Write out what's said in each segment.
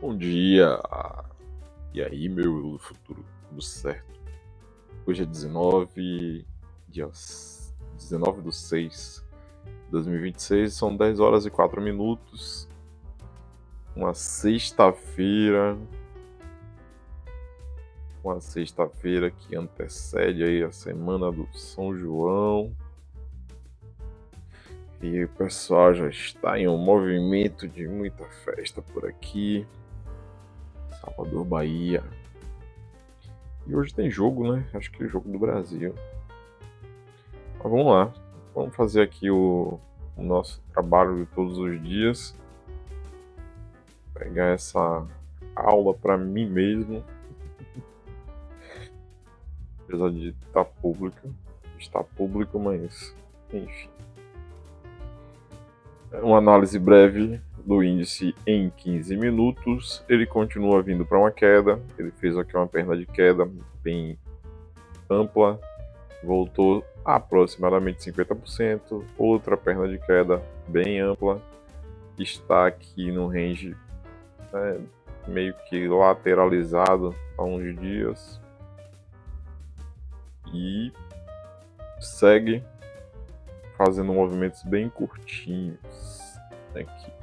Bom dia! E aí, meu eu do futuro, tudo certo? Hoje é 19 de 6 de 2026, são 10 horas e 4 minutos, uma sexta-feira que antecede aí a semana do São João. E o pessoal já está em um movimento de muita festa por aqui. Salvador, Bahia. E hoje tem jogo, né? Acho que é o jogo do Brasil. Mas vamos lá. Vamos fazer aqui o nosso trabalho de todos os dias. Pegar essa aula para mim mesmo. Apesar de estar público. Está público, mas enfim. Uma análise breve do índice em 15 minutos. Ele continua vindo para uma queda. Ele fez aqui uma perna de queda bem ampla. Voltou a aproximadamente 50%. Outra perna de queda bem ampla. Está aqui no range meio que lateralizado há uns dias. E segue fazendo movimentos bem curtinhos aqui.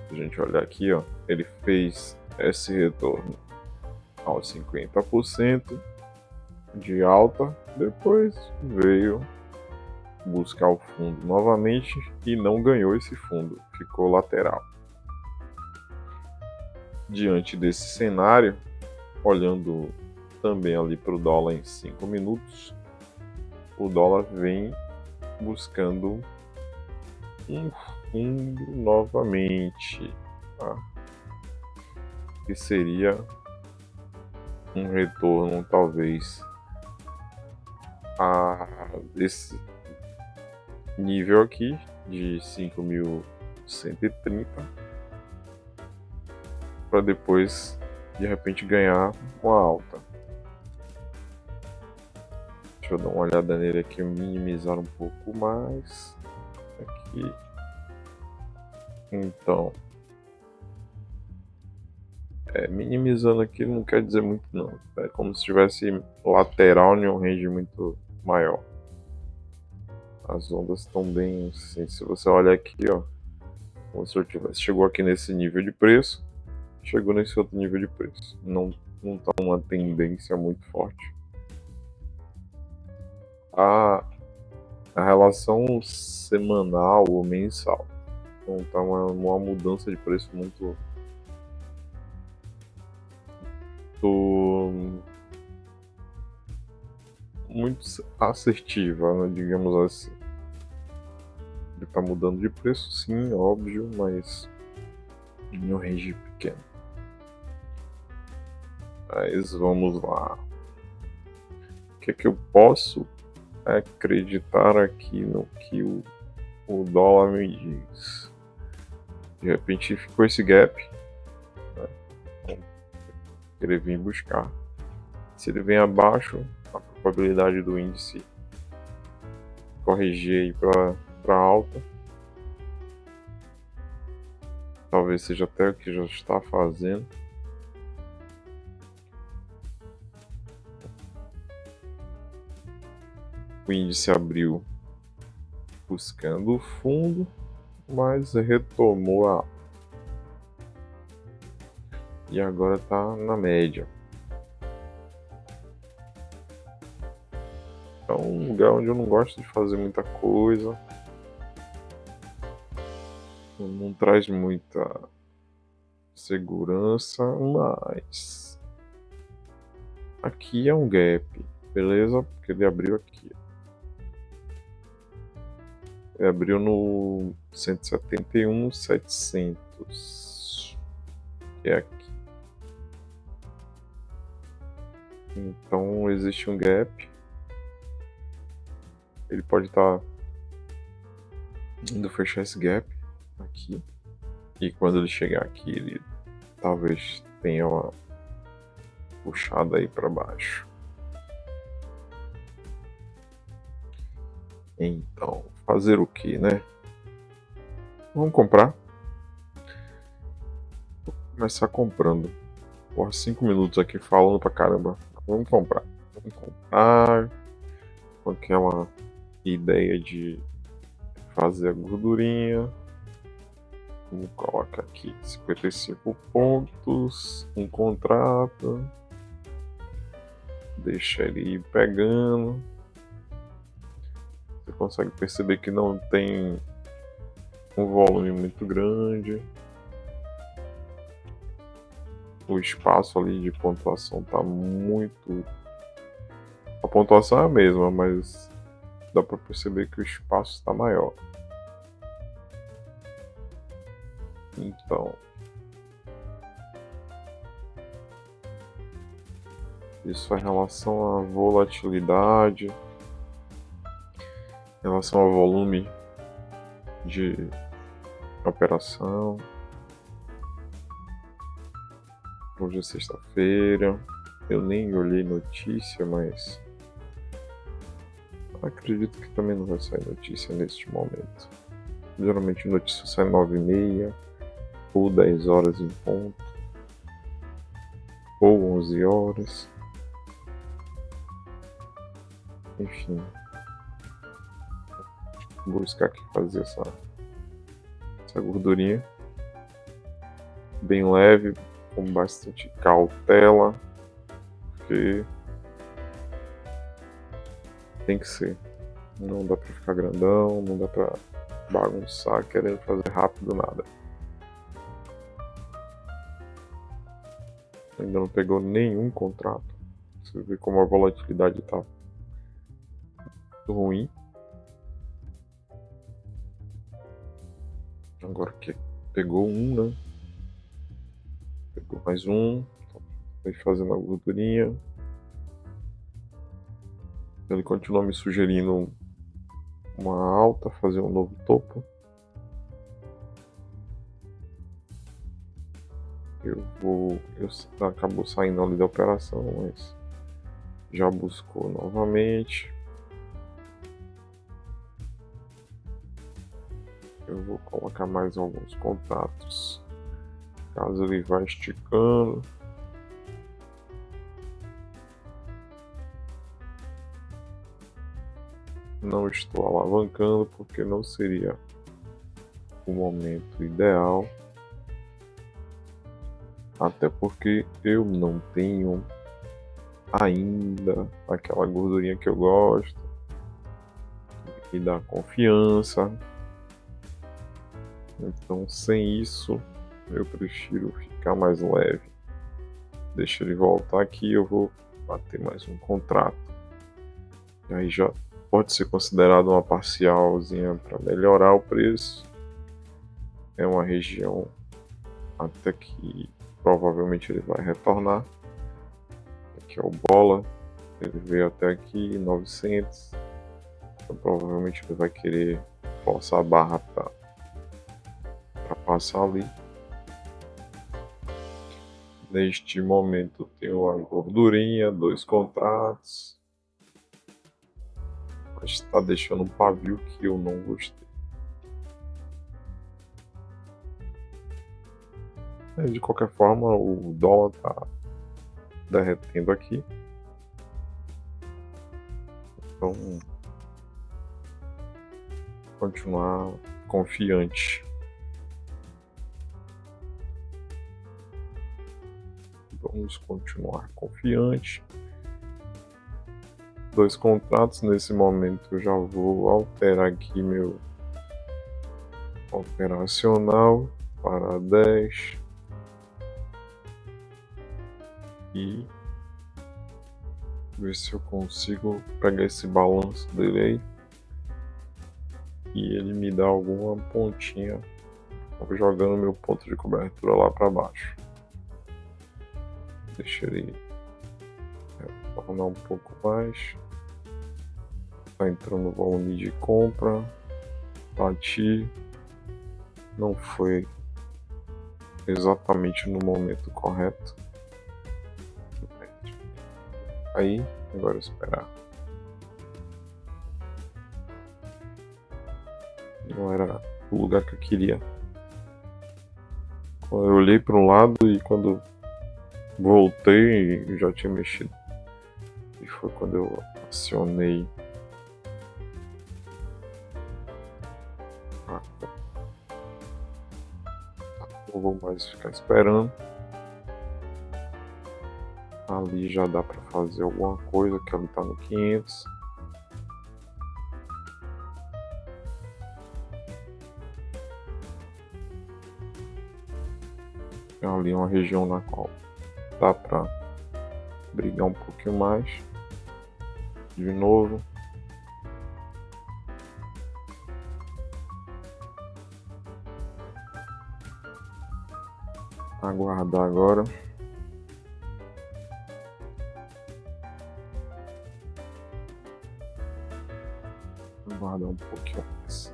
Se a gente olhar aqui, ó, ele fez esse retorno aos 50% de alta, depois veio buscar o fundo novamente e não ganhou esse fundo, ficou lateral. Diante desse cenário, olhando também ali para o dólar em 5 minutos, o dólar vem buscando um fundo novamente, tá? Que seria um retorno talvez a esse nível aqui de 5.130 para depois de repente ganhar uma alta. Deixa eu dar uma olhada nele aqui, minimizar um pouco mais aqui. Então, minimizando aqui não quer dizer muito não. É como se estivesse lateral em um range muito maior. As ondas estão bem assim. Se você olhar aqui, ó, como se eu tivesse chegou aqui nesse nível de preço, chegou nesse outro nível de preço. Não tá uma tendência muito forte. A relação semanal ou mensal não tá uma mudança de preço muito assertiva, né, digamos assim. Ele tá mudando de preço, sim, óbvio, mas em um range pequeno. Mas vamos lá. O que é que eu posso acreditar aqui no que o dólar me diz? De repente ficou esse gap, né? Ele vem buscar. Se ele vem abaixo, a probabilidade do índice corrigir aí para alta, talvez seja até o que já está fazendo. O índice abriu buscando o fundo, mas retomou a alta. E agora está na média. É um lugar onde eu não gosto de fazer muita coisa. Não traz muita segurança, mas aqui é um gap, beleza? Porque ele abriu aqui. Ele abriu no 171.700, que é aqui. Então existe um gap. Ele pode estar indo fechar esse gap aqui. E quando ele chegar aqui, ele talvez tenha uma puxada aí para baixo. Então, fazer o que, né? Vamos comprar. começar comprando. Por 5 minutos aqui falando pra caramba. Vamos comprar. Vamos comprar com aquela ideia de fazer a gordurinha. Vamos colocar aqui 55 pontos, um contrato. Deixa ele ir pegando. Você consegue perceber que não tem um volume muito grande. O espaço ali de pontuação tá muito. A pontuação é a mesma, mas dá para perceber que o espaço está maior. Então, isso é em relação à volatilidade, em relação ao volume de operação. Hoje é sexta-feira, eu nem olhei notícia, mas acredito que também não vai sair notícia neste momento. Geralmente notícia sai 9h30 ou 10 horas em ponto, ou 11 horas. Enfim, vou buscar aqui fazer essa gordurinha bem leve, com bastante cautela, porque tem que ser. Não dá pra ficar grandão, não dá pra bagunçar querendo fazer rápido nada. Ainda não pegou nenhum contrato. Você vê como a volatilidade tá ruim. Agora que pegou um, né? Pegou mais um. Vai fazendo a gordurinha. Ele continua me sugerindo uma alta, fazer um novo topo. Acabou saindo ali da operação, mas já buscou novamente. Eu vou colocar mais alguns contatos, caso ele vá esticando. Não estou alavancando porque não seria o momento ideal. Até porque eu não tenho ainda aquela gordurinha que eu gosto, que dá confiança. Então, sem isso, eu prefiro ficar mais leve. Deixa ele voltar aqui, eu vou bater mais um contrato. E aí já pode ser considerado uma parcialzinha para melhorar o preço. É uma região até que provavelmente ele vai retornar. Aqui é o bola, ele veio até aqui 900, então provavelmente ele vai querer forçar a barra para passar ali. Neste momento tenho a gordurinha, 2 contratos, mas está deixando um pavio que eu não gostei. De qualquer forma, o dólar está derretendo aqui. Então, continuar confiante. Vamos continuar confiante. 2 contratos. Nesse momento eu já vou alterar aqui meu operacional para 10. E ver se eu consigo pegar esse balanço dele aí e ele me dá alguma pontinha, jogando meu ponto de cobertura lá para baixo. Deixa ele tornar um pouco mais. Tá entrando volume de compra. Bati. Não foi exatamente no momento correto. Aí, agora esperar. Não era o lugar que eu queria Eu olhei para um lado e quando voltei já tinha mexido. E foi quando eu acionei a conta. Não vou mais ficar esperando. Ali já dá para fazer alguma coisa, que ali tá no 500. Ali é uma região na qual dá para brigar um pouquinho mais. De novo. Aguardar agora. Aguardar um pouquinho mais.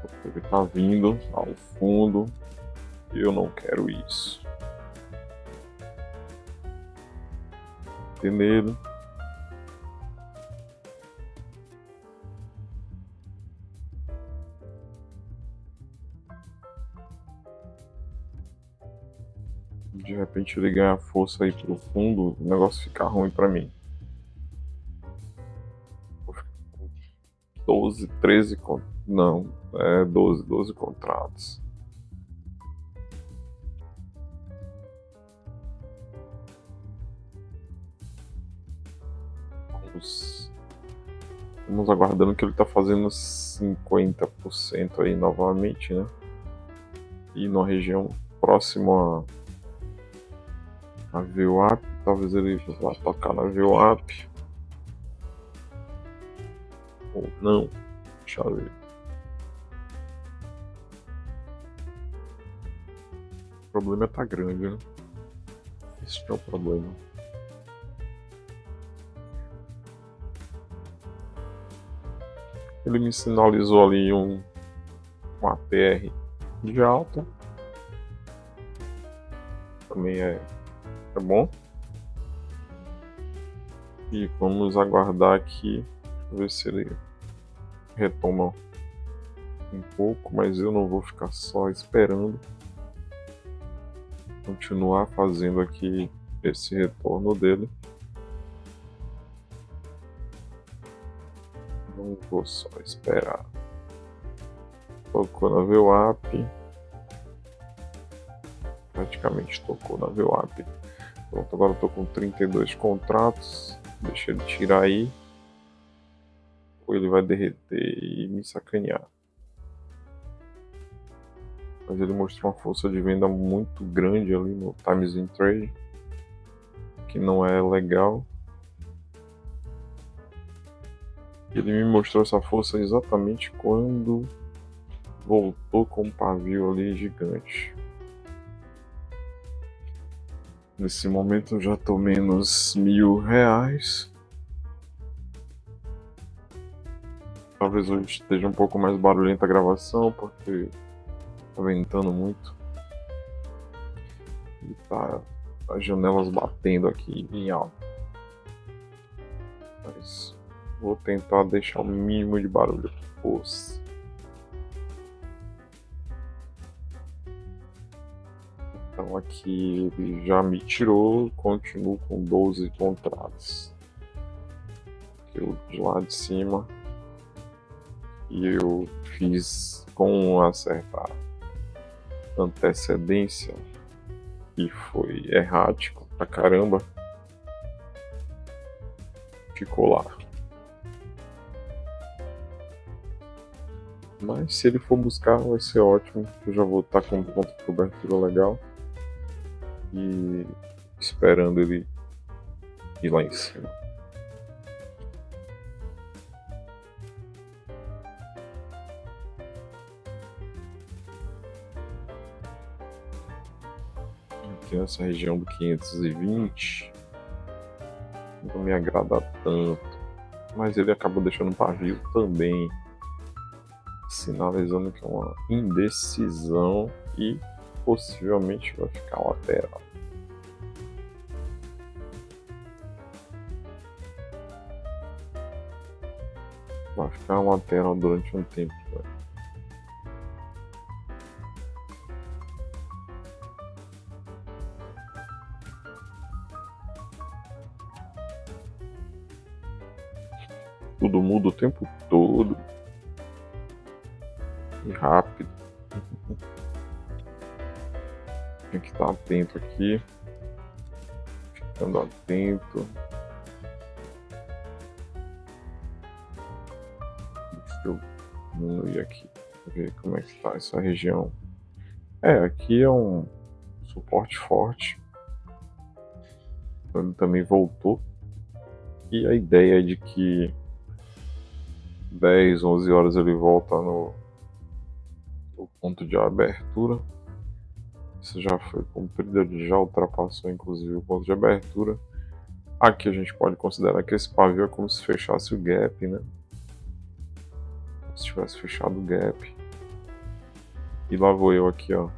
Porque ele tá vindo ao fundo. E eu não quero isso. Bater nele. De repente ele ganha força aí pro fundo, o negócio fica ruim pra mim. Vou ficar com 12, 13 não, 12 contratos. Vamos aguardando que ele tá fazendo 50% aí novamente, né? E numa região próxima a VWAP, talvez ele vá tocar na VWAP. Ou não, deixa eu ver. O problema tá grande, né? Esse é o problema. Ele me sinalizou ali um ATR de alta. Também é bom. E vamos aguardar aqui, ver se ele retoma um pouco, mas eu não vou ficar só esperando. Continuar fazendo aqui esse retorno dele. Não vou só esperar. Tocou na VWAP. Praticamente tocou na VWAP. Pronto, agora eu tô com 32 contratos. Deixa ele tirar aí. Ou ele vai derreter e me sacanear. Mas ele mostrou uma força de venda muito grande ali no Times in Trade, que não é legal. Ele me mostrou essa força exatamente quando voltou com um pavio ali gigante. Nesse momento eu já tô menos R$1.000. Talvez hoje esteja um pouco mais barulhenta a gravação, porque tá ventando muito. E tá as janelas batendo aqui em alta. Mas vou tentar deixar o mínimo de barulho possível. Então aqui ele já me tirou, continuo com 12 contratos. Eu de lá de cima. E eu fiz com uma certa antecedência e foi errático pra caramba. Ficou lá. Mas se ele for buscar vai ser ótimo. Eu já vou estar com um ponto de cobertura legal. E esperando ele ir lá em cima. Aqui nessa região do 520 não me agrada tanto, mas ele acabou deixando um pavio também, sinalizando que é uma indecisão e possivelmente vai ficar lateral. Vai ficar lateral durante um tempo. Tudo muda o tempo todo. E rápido. Tem que estar atento aqui. Ficando atento. Deixa eu diminuir aqui. Pra ver como é que tá essa região. Aqui é um suporte forte. Ele também voltou. E a ideia é de que 10, 11 horas ele volta no ponto de abertura. Isso já foi cumprido, ele já ultrapassou inclusive o ponto de abertura. Aqui a gente pode considerar que esse pavio é como se fechasse o gap, né? Se tivesse fechado o gap. E lá vou eu aqui, ó,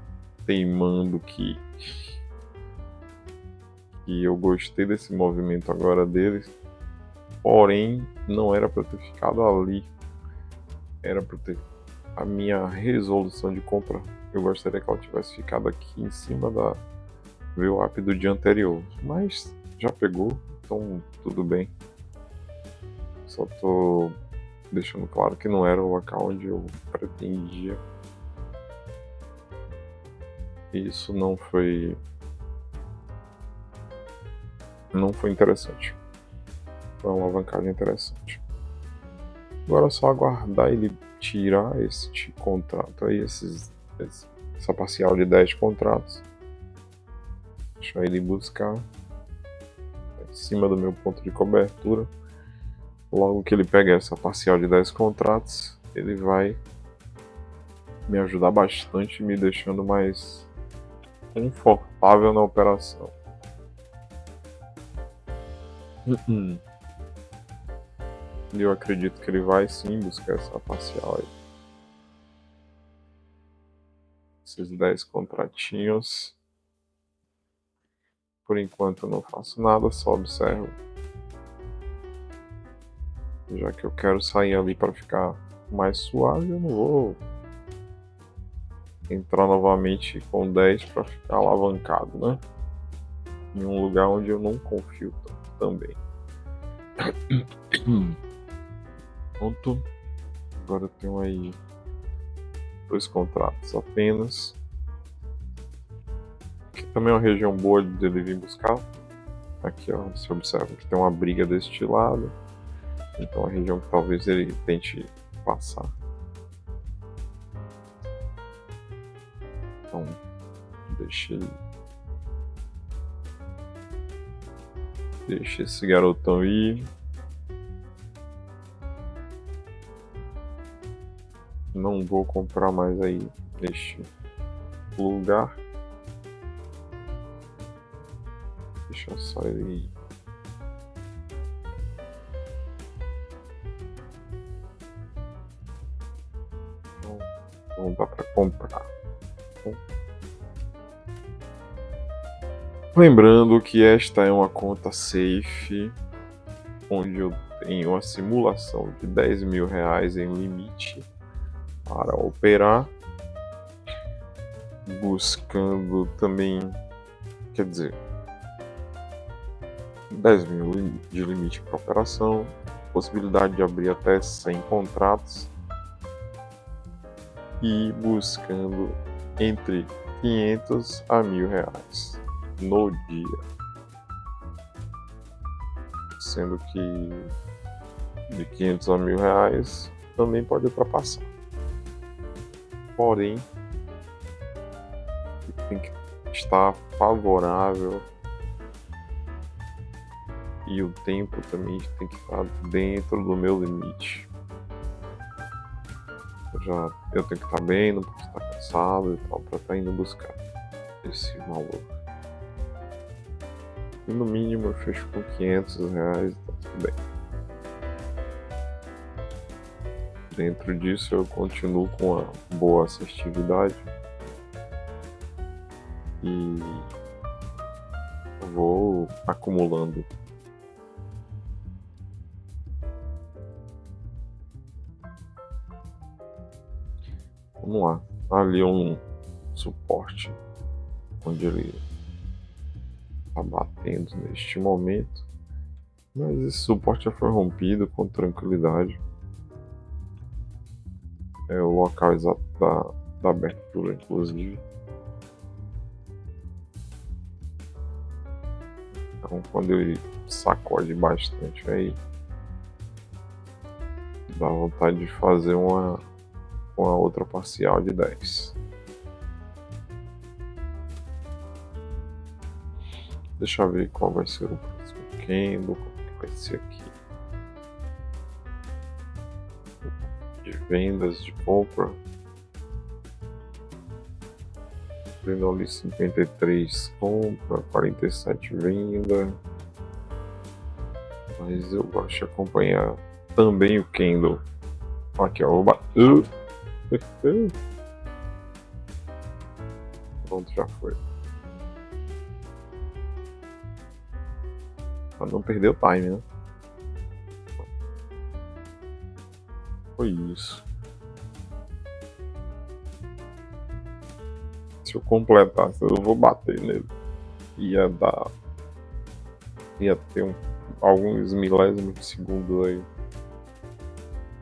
teimando que eu gostei desse movimento agora deles. Porém, não era para ter ficado ali. Era para ter a minha resolução de compra. Eu gostaria que ela tivesse ficado aqui em cima da VWAP do dia anterior. Mas já pegou, então tudo bem. Só tô deixando claro que não era o local onde eu pretendia. Isso não foi interessante. Foi uma alavancagem interessante. Agora é só aguardar ele tirar este contrato aí, essa parcial de 10 contratos. Deixar ele buscar em cima do meu ponto de cobertura. Logo que ele pegar essa parcial de 10 contratos, ele vai me ajudar bastante, me deixando mais confortável na operação. E eu acredito que ele vai sim buscar essa parcial aí. Esses 10 contratinhos. Por enquanto eu não faço nada, só observo. Já que eu quero sair ali para ficar mais suave, eu não vou entrar novamente com 10 para ficar alavancado, né? Em um lugar onde eu não confio também. Pronto. Agora eu tenho aí 2 contratos apenas. Aqui também é uma região boa de ele vir buscar. Aqui, ó, você observa que tem uma briga deste lado. Então, a região que talvez ele tente passar. Então, deixa esse garotão ir. Não vou comprar mais aí neste lugar. Deixa só ele ir. Não dá para comprar. Lembrando que esta é uma conta safe, onde eu tenho uma simulação de R$10.000 em limite para operar, buscando também, quer dizer, 10 mil de limite para operação, possibilidade de abrir até 100 contratos e buscando entre 500 a R$1.000 no dia, sendo que de 500 a R$1.000 também pode ultrapassar. Porém, tem que estar favorável e o tempo também tem que estar dentro do meu limite. Eu tenho que estar bem, não posso estar cansado e tal, para estar indo buscar esse valor. E no mínimo eu fecho com R$500, tá tudo bem. Dentro disso eu continuo com a boa assertividade e vou acumulando. Vamos lá, ali um suporte onde ele está batendo neste momento. Mas esse suporte já foi rompido com tranquilidade. É o local exato da abertura, inclusive. Então, quando ele sacode bastante, aí dá vontade de fazer uma outra parcial de 10. Deixa eu ver qual vai ser o próximo candle, como que vai ser aqui. De vendas, de compra. Vendo ali 53 compra, 47 venda. Mas eu gosto de acompanhar também o candle. Aqui, ó, vou bater. Pronto, já foi. Pra não perder o time, né? Foi isso. Se eu completasse, eu vou bater nele. Ia ter alguns milésimos de segundo aí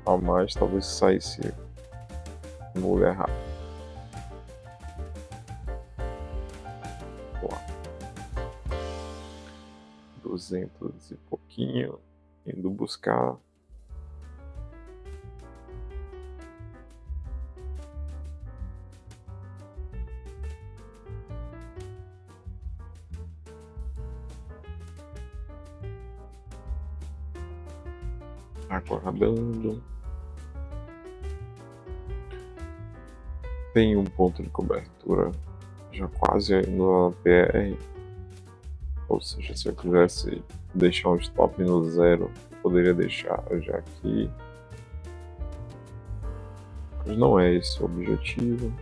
a mais, talvez saísse no lugar errado. Lá. 200 e pouquinho, indo buscar. Aguardando. Tem um ponto de cobertura já quase no PR. Ou seja, se eu quisesse deixar um stop no zero, eu poderia deixar já aqui. Mas não é esse o objetivo.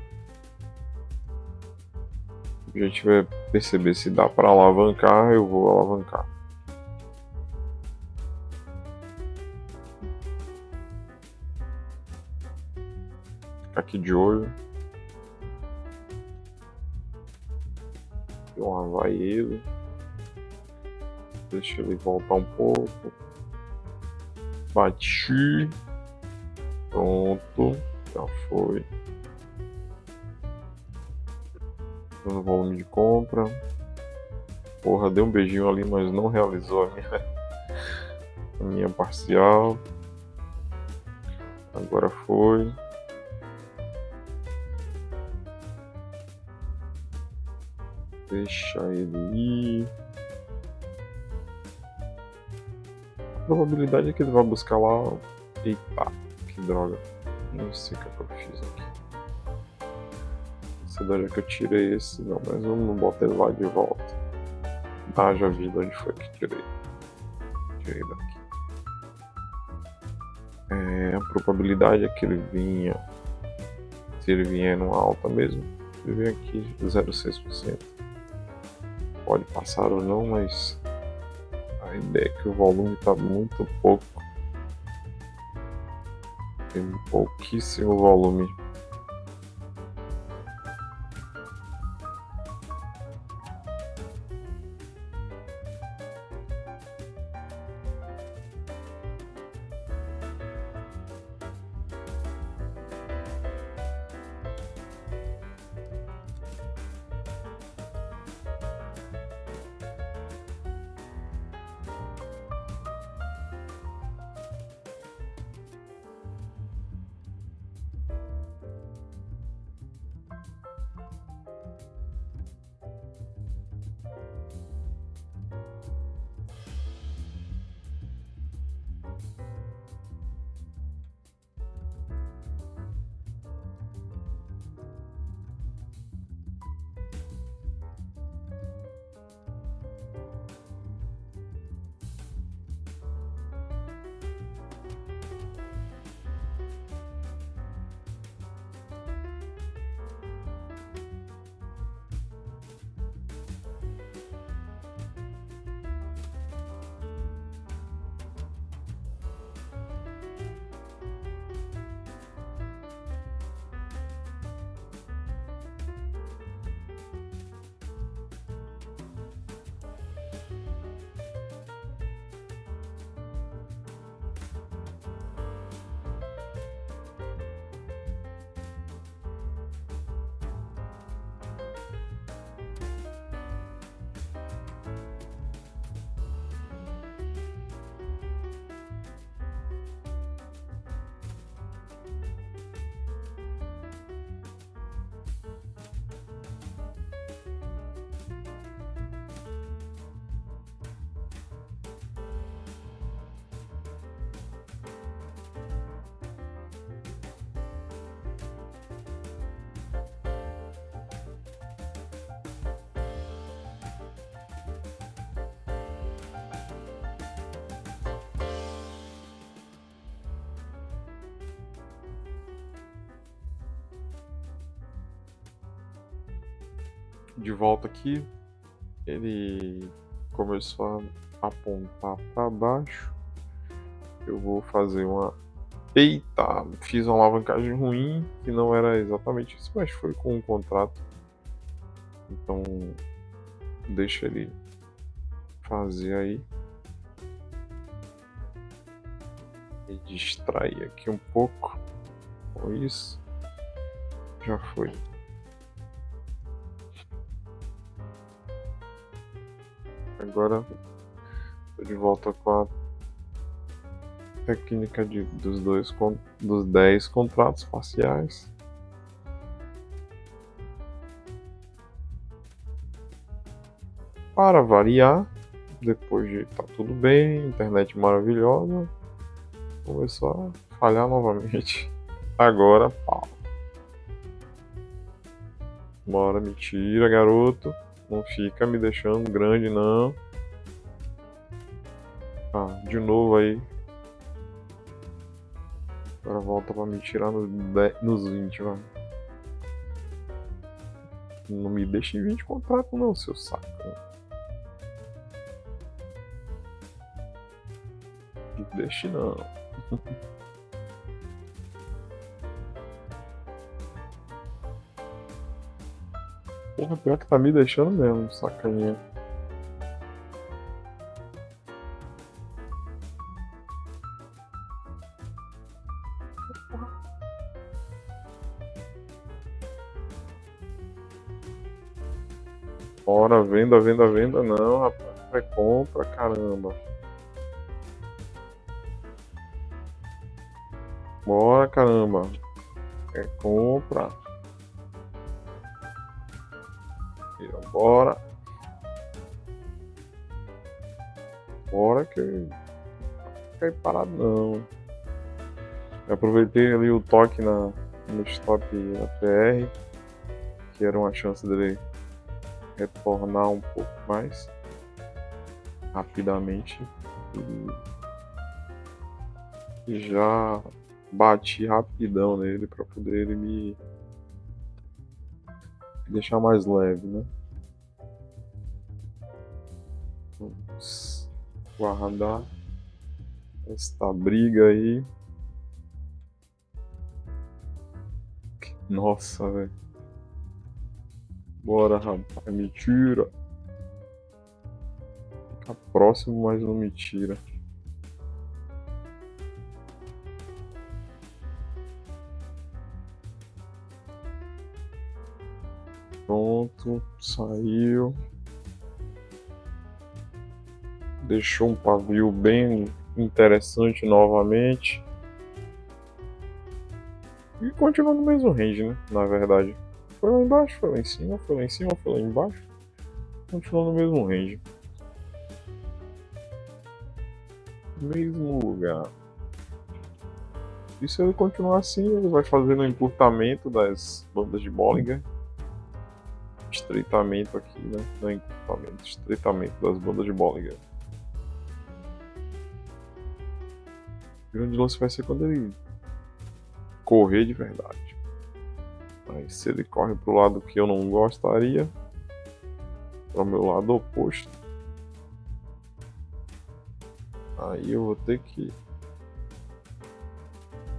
O objetivo é perceber se dá para alavancar, eu vou alavancar. Ficar aqui de olho. Lá vai ele. Deixa ele voltar um pouco. Bati. Pronto. Já foi. Dando volume de compra. Porra, deu um beijinho ali, mas não realizou a minha parcial. Agora foi. Deixa ele ir. A probabilidade é que ele vai buscar lá. Eita, que droga. Não sei o que eu fiz aqui. Não sei de onde é que eu tirei esse, não, mas eu não botei ele lá de volta. Ah, já vi de onde foi que tirei. Tirei daqui. A probabilidade é que ele vinha. Se ele vier numa alta mesmo, ele vem aqui 0,6%. Pode passar ou não, mas a ideia é que o volume está muito pouco. Tem pouquíssimo volume. De volta aqui, ele começou a apontar para baixo. Eu vou fazer uma. Eita! Fiz uma alavancagem ruim, que não era exatamente isso, mas foi com um contrato. Então, deixa ele fazer aí. E distrair aqui um pouco com isso. Já foi. Agora tô de volta com a técnica dos 10 contratos parciais. Para variar, depois de tá tudo bem, internet maravilhosa, começou a falhar novamente. Agora, pau. Bora, me tira, garoto. Não fica me deixando grande, não. De novo aí. Agora volta pra me tirar nos 20, vai. Não me deixe em 20 contratos, não, seu saco. Não deixe, não. Porra, pior que tá me deixando mesmo, sacaninha. Bora, venda, venda, venda. Não, rapaz. É compra, caramba. Bora, caramba. É compra. Bora. Bora que não fica aí parado não. Eu aproveitei ali o toque no stop APR, que era uma chance dele retornar um pouco mais rapidamente. E já bati rapidão nele para poder ele me deixar mais leve, né? Vamos guardar esta briga aí. Nossa, velho. Bora, rapaz, me tira. Fica próximo, mas não me tira. Pronto, saiu. Deixou um pavio bem interessante novamente. E continua no mesmo range, né? Na verdade. Foi lá embaixo, foi lá em cima, foi lá em cima, foi lá embaixo. Continua no mesmo range. Mesmo lugar. E se ele continuar assim, ele vai fazendo um encurtamento das bandas de Bollinger. Estreitamento aqui, né? Não é encurtamento, estreitamento das bandas de Bollinger. O grande lance vai ser quando ele correr de verdade. Mas se ele corre pro lado que eu não gostaria, para o meu lado oposto, aí eu vou ter que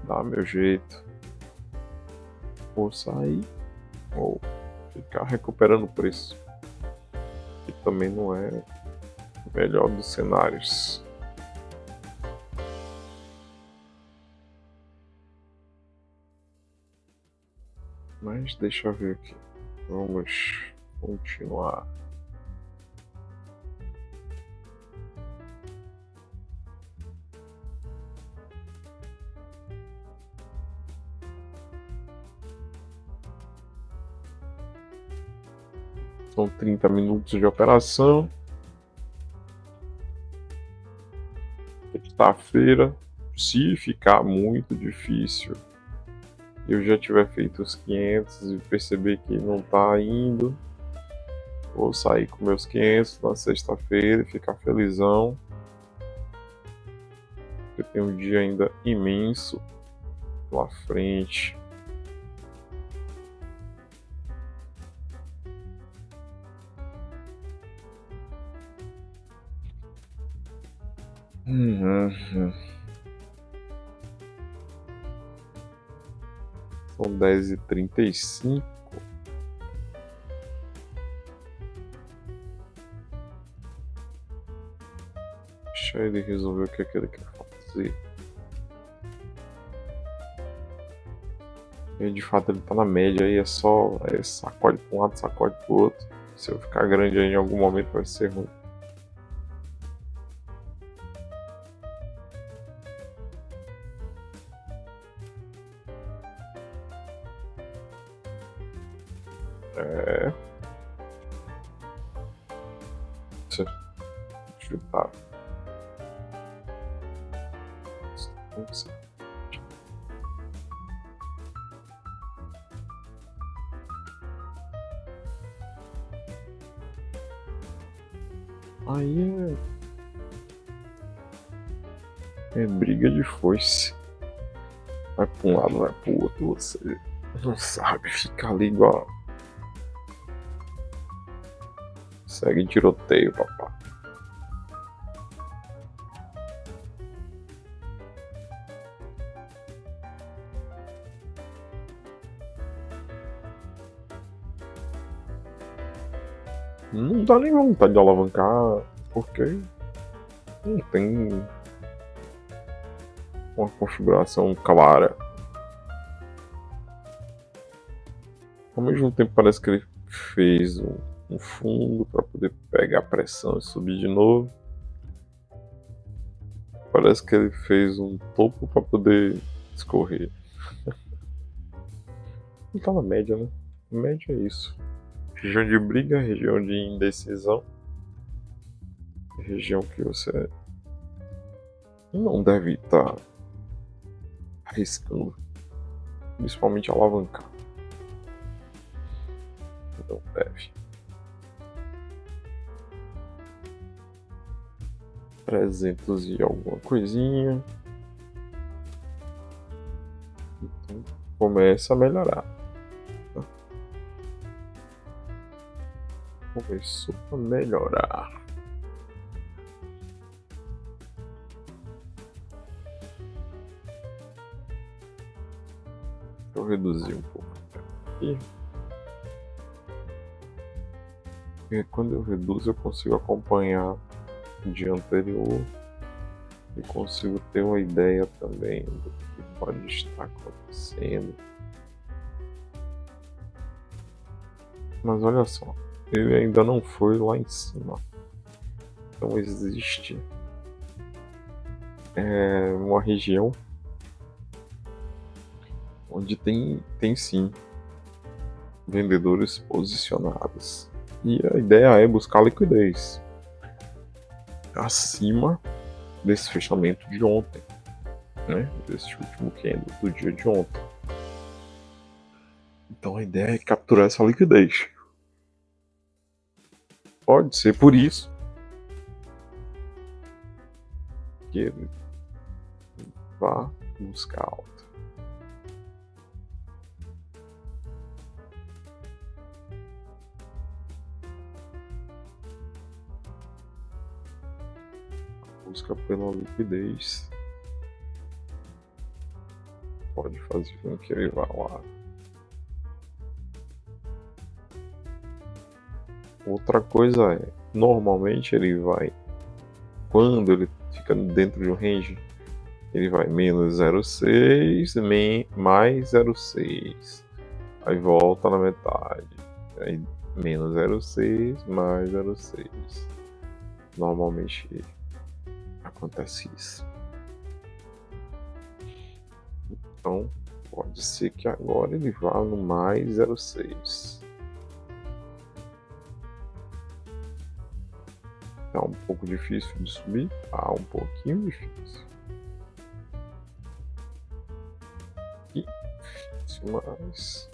dar meu jeito. Ou sair, ou ficar recuperando o preço. Que também não é o melhor dos cenários. Mas deixa eu ver aqui. Vamos continuar. São 30 minutos de operação. Sexta-feira, se ficar muito difícil, eu já tiver feito os 500 e perceber que não tá indo, vou sair com meus 500 na sexta-feira e ficar felizão. Eu tenho um dia ainda imenso pela frente. Uhum. São 10h35. Deixa ele resolver o que é que ele quer fazer. E de fato ele tá na média aí, é só sacode pra um lado, sacode pro outro. Se eu ficar grande aí em algum momento vai ser ruim. É. Deixa eu chutar. Aí é briga de foice. Vai pra um lado, vai pro outro, você não sabe, fica ali igual. Segue tiroteio, papá. Não dá nem vontade de alavancar, porque não tem uma configuração clara. Ao mesmo tempo parece que ele fez um fundo para poder pegar a pressão e subir de novo. Parece que ele fez um topo para poder escorrer. Não tá na média, né? Média é isso. Região de briga, região de indecisão. Região que você não deve estar arriscando, principalmente alavancar. Não deve. 300 e alguma coisinha. Então começa a melhorar. Começou a melhorar. Deixa eu reduzir um pouco aqui. Porque quando eu reduzo eu consigo acompanhar o dia anterior e consigo ter uma ideia também do que pode estar acontecendo. Mas olha só, ele ainda não foi lá em cima. Então existe uma região onde tem sim vendedores posicionados. E a ideia é buscar liquidez acima desse fechamento de ontem, né? Desse último candle do dia de ontem. Então a ideia é capturar essa liquidez. Pode ser por isso que ele vá buscar alta. Busca pela liquidez pode fazer com que ele vá lá. Outra coisa é, normalmente ele vai, quando ele fica dentro de um range, ele vai menos 0,6, mais 0,6, aí volta na metade, aí menos 0,6, mais 0,6. Normalmente acontece isso. Então pode ser que agora ele vá no mais 0,6. Tá um pouco difícil de subir, tá um pouquinho difícil. Difícil, mas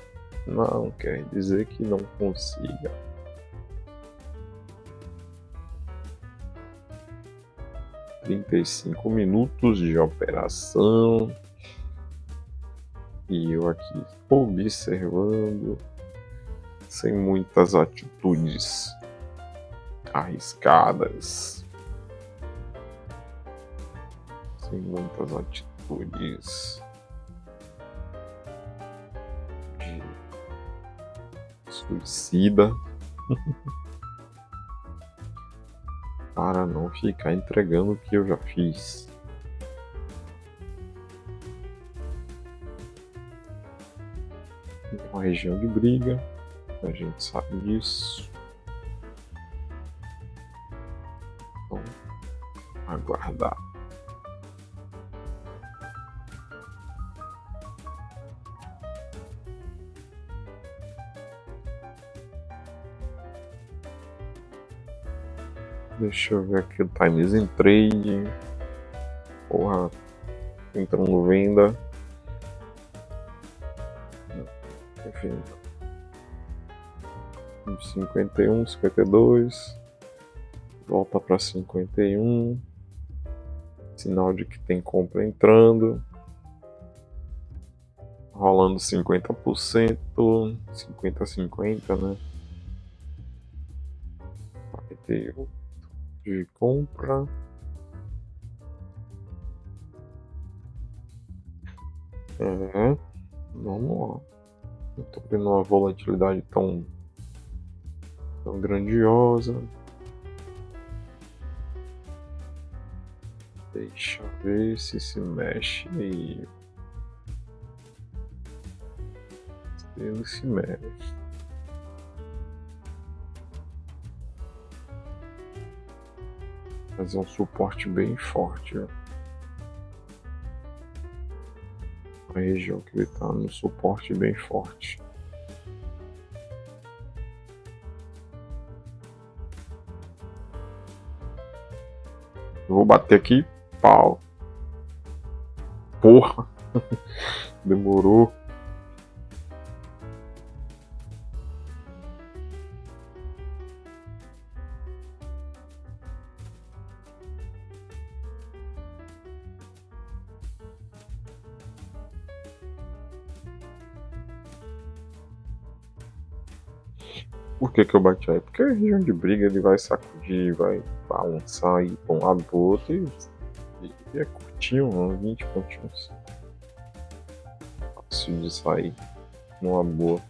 não quer dizer que não consiga. (35 minutos de operação e eu aqui observando, sem muitas atitudes arriscadas. tem muitas atitudes de suicida para não ficar entregando o que eu já fiz. Uma região de briga, a gente sabe disso. Então, aguardar. Deixa eu ver aqui o Times in Trade. Porra, entrando venda. Enfim. 51, 52. Volta para 51. Sinal de que tem compra entrando. Rolando 50%. 50-50, né? 48 de compra. Vamos lá. Eu tô vendo uma volatilidade tão grandiosa. Deixa eu ver se mexe aí. Ele se mexe. Fazer um suporte bem forte. Ó. A região que ele tá no suporte bem forte. Eu vou bater aqui. Pau. Porra. Demorou. Por que eu bati aí? Porque a região de briga ele vai sacudir, vai balançar e para um lado pro outro e é curtinho, uns 20 pontinhos. Fácil de sair numa boa.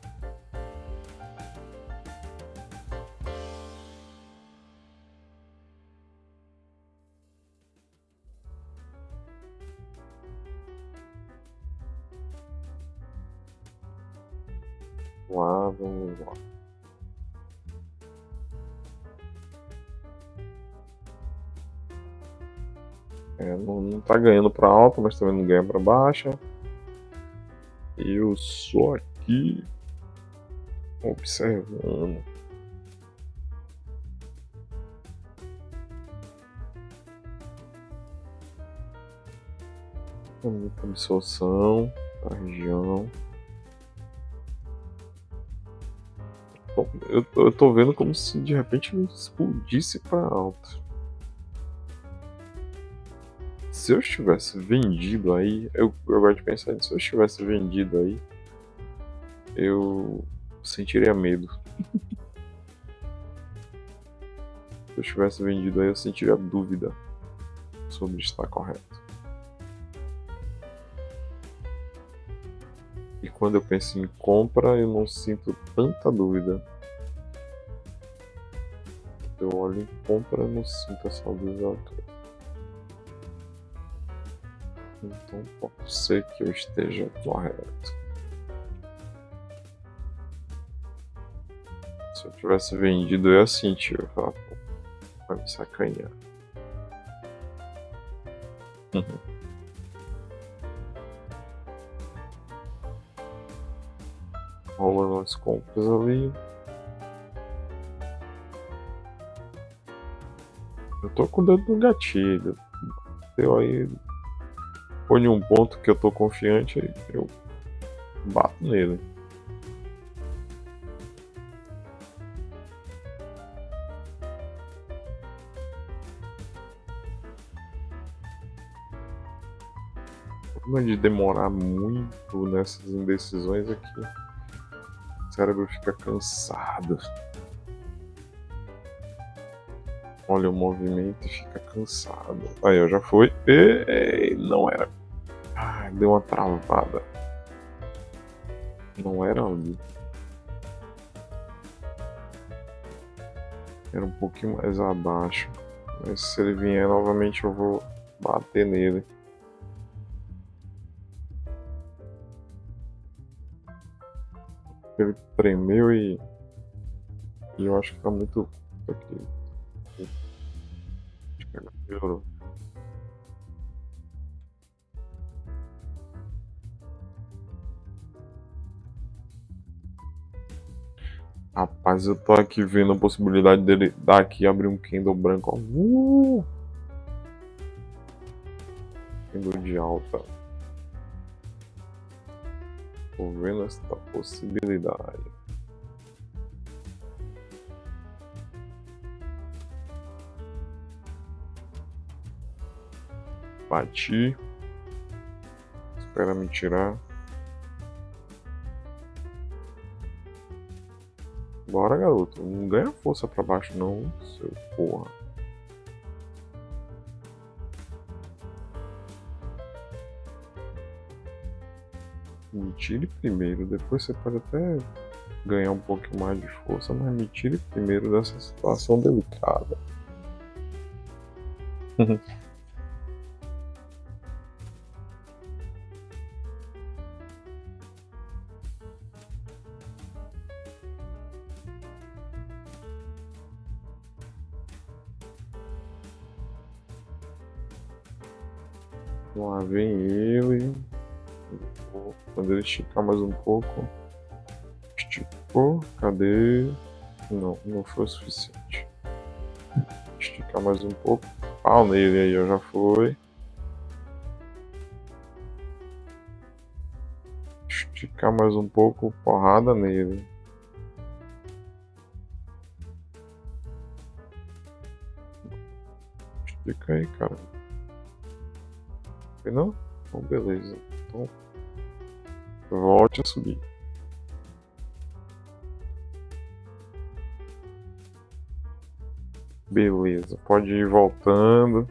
Vamos lá. Não tá ganhando para alta, mas também não ganha para baixa. Eu só aqui observando. Muita absorção da região. Bom, eu tô vendo como se de repente ele explodisse para alta. Se eu estivesse vendido aí, eu gosto de pensar nisso, se eu estivesse vendido aí, eu sentiria medo. Se eu estivesse vendido aí, eu sentiria dúvida sobre estar correto. E quando eu penso em compra, eu não sinto tanta dúvida. Eu olho em compra, eu não sinto essa dúvida. Então pode ser que eu esteja correto. Se eu tivesse vendido, eu ia sentir. Eu ia falar, pô, vai me sacanear. Rolando as compras ali. Eu tô com o dedo no gatilho. Eu aí põe um ponto que eu tô confiante, aí eu bato nele. O problema de demorar muito nessas indecisões é que o cérebro fica cansado. Olha o movimento e fica cansado. Aí, eu já fui. E não era. Ai, deu uma travada. Não era ali. Era um pouquinho mais abaixo. Mas se ele vier novamente, eu vou bater nele. Ele tremeu e eu acho que tá muito. Aqui. Acho que agora melhorou. Rapaz, eu tô aqui vendo a possibilidade dele daqui abrir um Kindle branco. Ó. Kindle de alta. Tô vendo essa possibilidade. Bati. Espera me tirar. Bora, garoto. Não ganha força pra baixo, não, seu porra. Me tire primeiro, depois você pode até ganhar um pouquinho mais de força, mas me tire primeiro dessa situação delicada. Lá vem ele. Quando ele esticar mais um pouco. Esticou. Cadê? Não, não foi o suficiente. Esticar mais um pouco. Pau nele aí, eu já foi. Esticar mais um pouco, porrada nele. Estica aí, cara. Não? Então, beleza. Então, volte a subir. Beleza, pode ir voltando.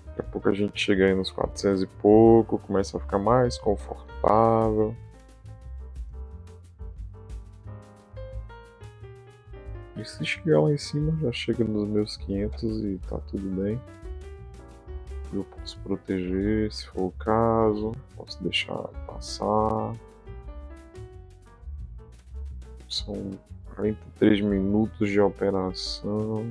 Daqui a pouco a gente chega aí nos 400 e pouco, começa a ficar mais confortável. E se chegar lá em cima, já chega nos meus 500 e tá tudo bem. Eu posso proteger se for o caso, posso deixar passar. São 43 minutos de operação.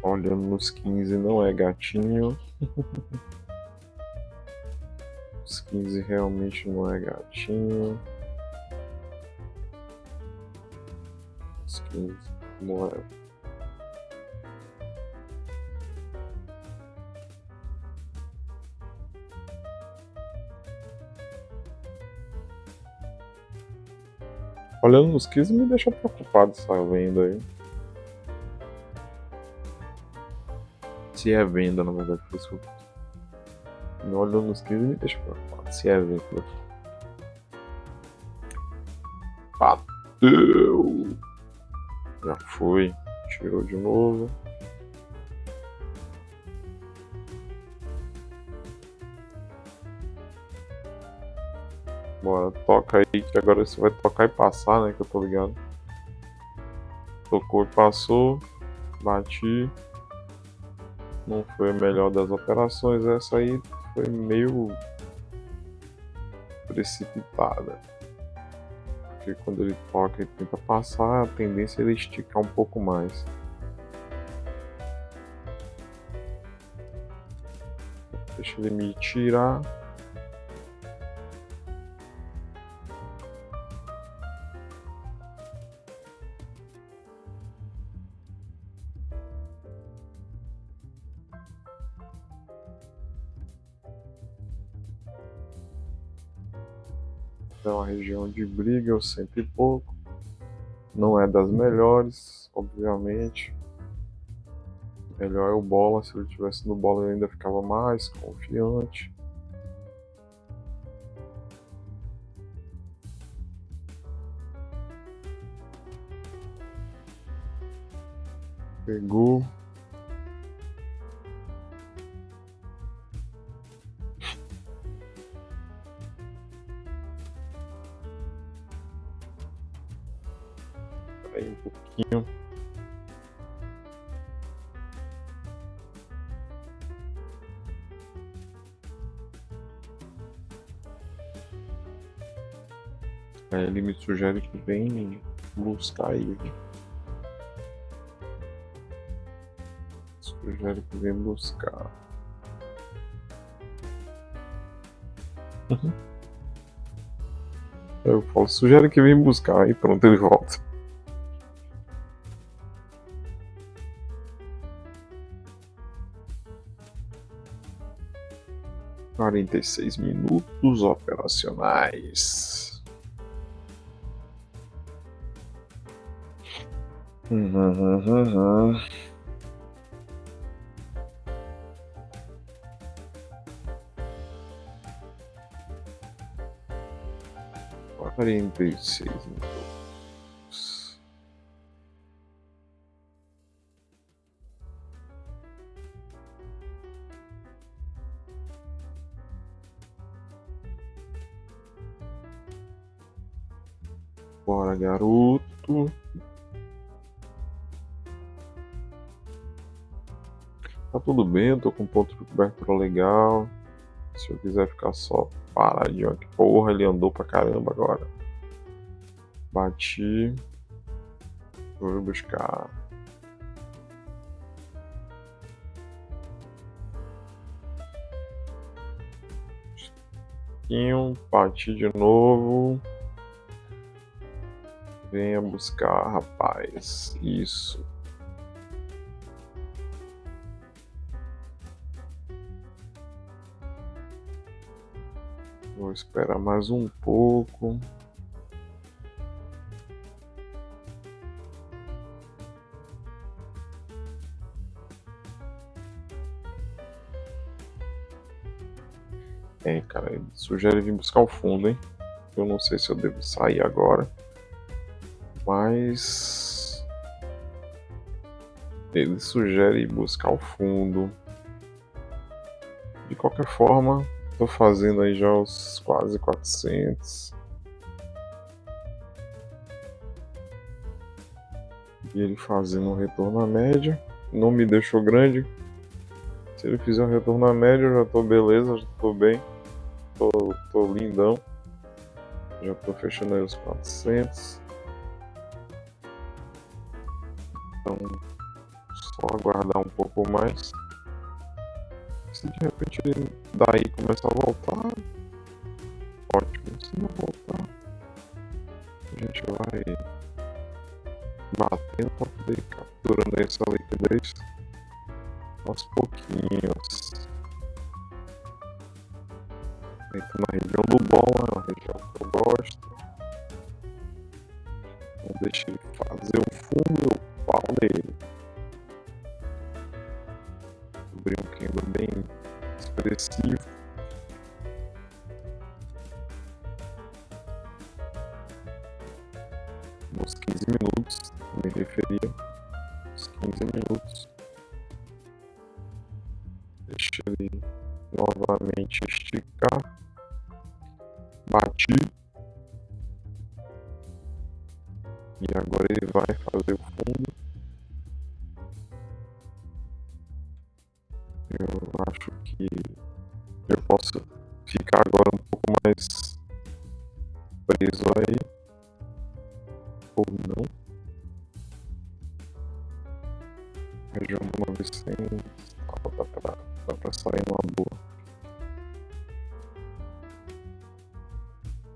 Olhando nos 15 não é gatinho. Os 15 realmente não é gatinho. Os 15 não é. Olhando nos 15 me deixa preocupado essa venda aí. Se é venda, na verdade, foi isso. Olhando nos 15 me deixa preocupado. Se é venda. Bateu! Já foi. Tirou de novo. Bora, toca aí, que agora você vai tocar e passar, né? Que eu tô ligado. Tocou e passou. Bati. Não foi a melhor das operações. Essa aí foi meio precipitada. Porque quando ele toca e tenta passar, a tendência é ele esticar um pouco mais. Deixa ele me tirar. É uma região de briga, eu sempre pouco. Não é das melhores, obviamente. Melhor é o bola. Se ele tivesse no bola, eu ainda ficava mais confiante. Pegou. Aí um pouquinho. Aí ele me sugere que vem buscar ele. Sugere que vem buscar. Eu falo, sugere que vem buscar. Aí pronto, ele volta. – 46 minutos operacionais. Uhum. 46 minutos. Bora, garoto. Tá tudo bem, eu tô com um ponto de cobertura legal. Se eu quiser ficar só paradinho aqui. Porra, ele andou pra caramba agora. Bati. Vou buscar. Bati de novo. Venha buscar, rapaz. Isso. Vou esperar mais um pouco. Cara, ele sugere vir buscar o fundo, hein? Eu não sei se eu devo sair agora. Mas ele sugere ir buscar o fundo. De qualquer forma, tô fazendo aí já os quase 400. E ele fazendo um retorno à média. Não me deixou grande. Se ele fizer um retorno à média, eu já tô beleza, já tô bem. Tô lindão. Já tô fechando aí os 400. Então, só aguardar um pouco mais. Se de repente ele daí começar a voltar, ótimo. Se não voltar, a gente vai batendo para poder ir capturando essa liquidez aos pouquinhos. Então, na região do bom, é uma região que eu gosto. Não deixe ele fazer um fundo e o pau nele. Abrir um candle bem expressivo. Nos 15 minutos, me referia. Uns 15 minutos. Deixa ele novamente esticar. Bati. E agora ele vai fazer o fundo. Eu acho que eu posso ficar agora um pouco mais preso aí. Ou não. Região do 900. Dá pra sair numa boa.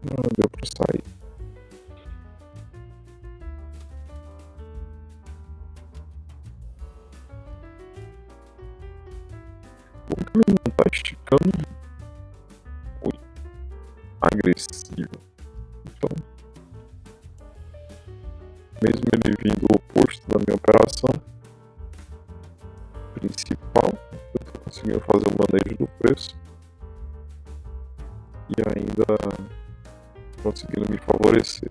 Não deu pra sair. O caminho não tá esticando. Ui, agressivo. Então, mesmo ele vindo oposto da minha operação principal, eu tô conseguindo fazer o manejo do preço e ainda conseguindo me favorecer.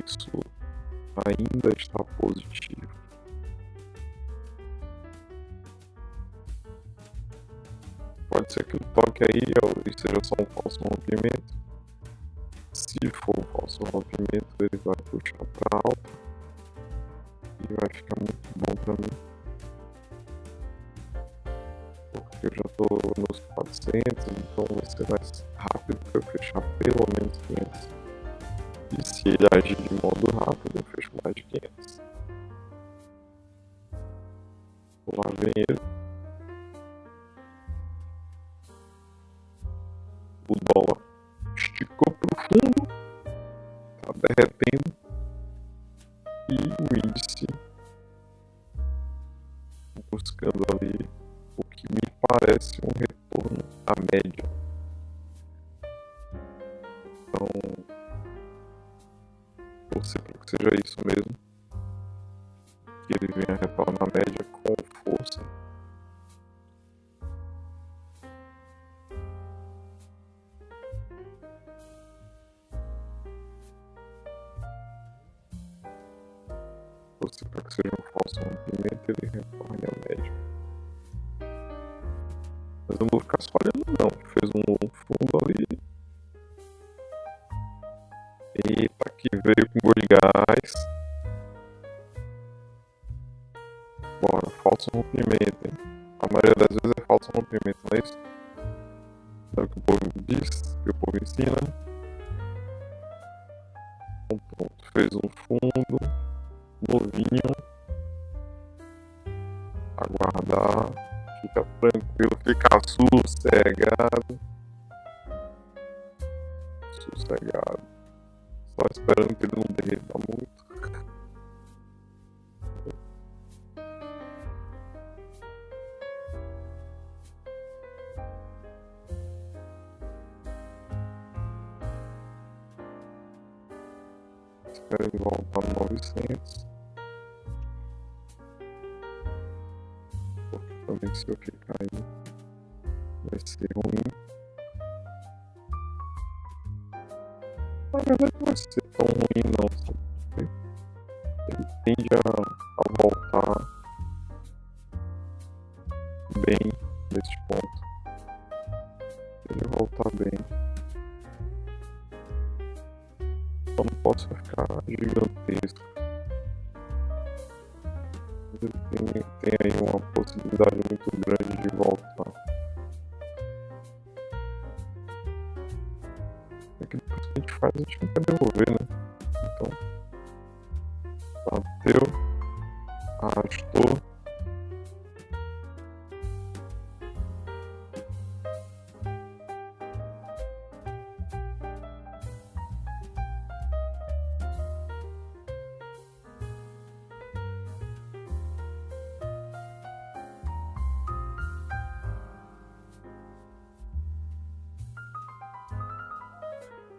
isso ainda está positivo. Pode ser que ele toque aí e seja só um falso rompimento. Se for um falso rompimento, ele vai puxar para alta e vai ficar muito bom para mim, porque eu já estou nos 400, então vai ser mais rápido para eu fechar pelo menos 500. E se ele agir de modo rápido, eu fecho mais de 500. Lá vem ele. O dólar esticou pro fundo, tá derretendo, e o índice buscando ali o que me parece um retorno à média. Então, torcer para que seja isso mesmo, que ele venha retornar à média com força. Torcer para que seja um falso rompimento e ele retorne à média. Mas eu não vou ficar só olhando não, fez um fundo ali. Eita, que veio com gol de gás. Bora, falso rompimento, hein? A maioria das vezes é falso rompimento, não é isso? É o que o povo diz, que o povo ensina. Então, pronto, fez um fundo, novinho. Aguardar, fica tranquilo, fica sossegado. Sossegado. Só esperando que ele não derreta muito. Espero ele voltar no 900. Porque também se eu ficar aí vai ser ruim. Na verdade não vai ser tão ruim não, sabe? Ele tende a voltar bem nesse ponto. Ele voltar bem. Só não posso ficar gigantesco. Ele tem aí uma possibilidade muito grande de voltar. É que depois que a gente faz, a gente não quer devolver, né? Então, bateu, arrastou.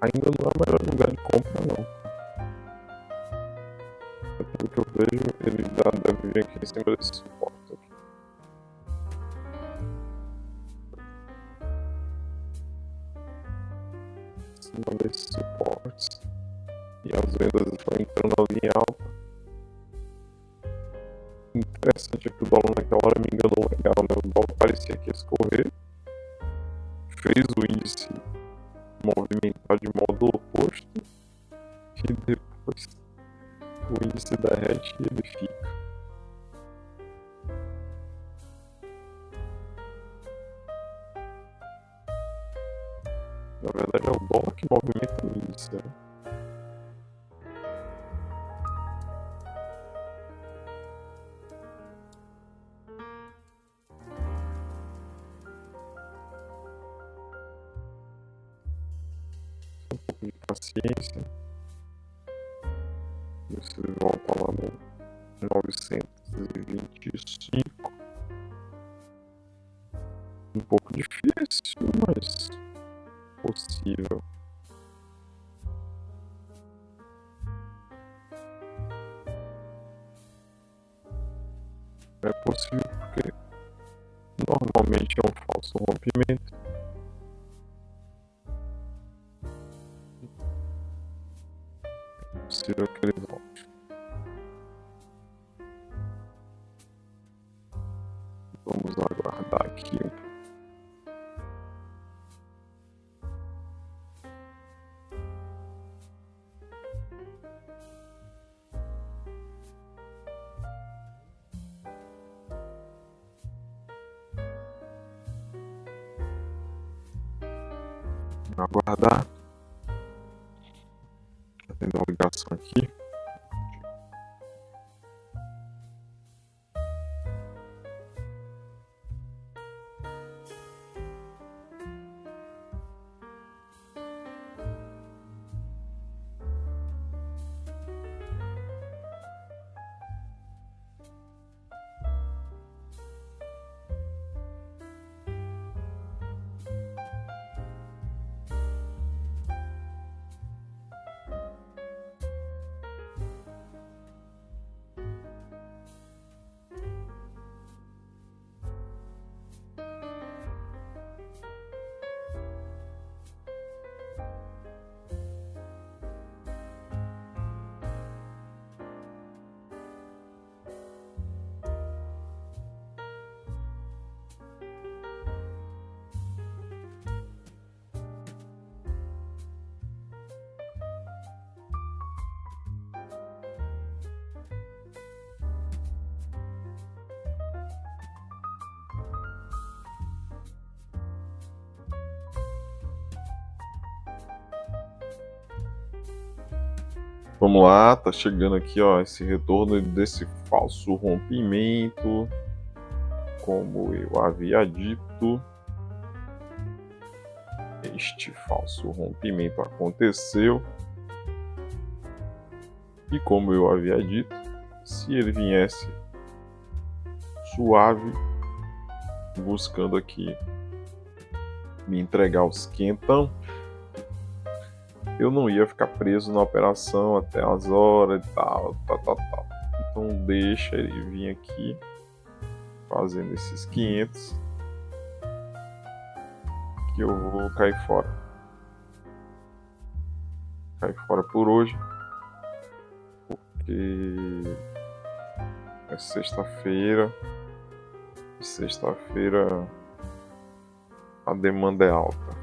Ainda não é o melhor lugar de compra, não. Pelo que eu vejo, ele já deve vir aqui em cima desse suporte aqui. Em cima desses suportes. E as vendas estão entrando ali em alta. Interessante é que o dólar naquela hora me enganou legal, né? O dólar parecia que ia escorrer. Fez o índice movimentar de modo oposto. E depois o índice derrete e ele fica. Na verdade é o dólar que movimenta o índice, né? Um pouco de paciência. Você volta lá no 925. Um pouco difícil, mas possível. É possível porque normalmente é um falso rompimento. possível que ele volte. Vamos aguardar aqui um pouco. Aguardar. Tá tendo uma ligação aqui. Vamos lá, tá chegando aqui, ó, esse retorno desse falso rompimento. Como eu havia dito, este falso rompimento aconteceu. E como eu havia dito, se ele viesse suave, buscando aqui me entregar os quentão, eu não ia ficar preso na operação até as horas e tal. Então deixa ele vir aqui fazendo esses 500 que eu vou cair fora. Cair fora por hoje, porque é sexta-feira. Sexta-feira a demanda é alta.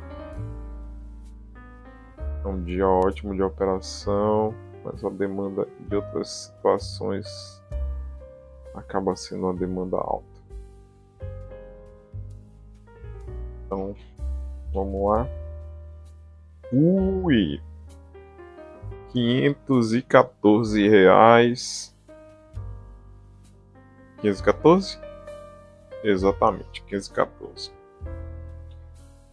É um dia ótimo de operação, mas a demanda de outras situações acaba sendo uma demanda alta. Então, vamos lá. R$514. 514? Exatamente, 514.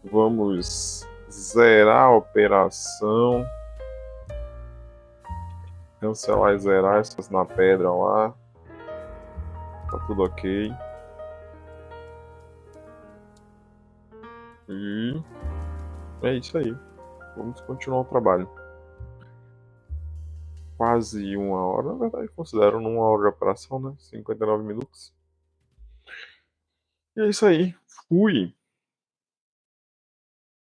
Vamos zerar a operação. Cancelar e zerar essas na pedra lá. Tá tudo ok. E é isso aí. Vamos continuar o trabalho. Quase uma hora, na verdade, considero uma hora de operação, né? 59 minutos. E é isso aí. Fui!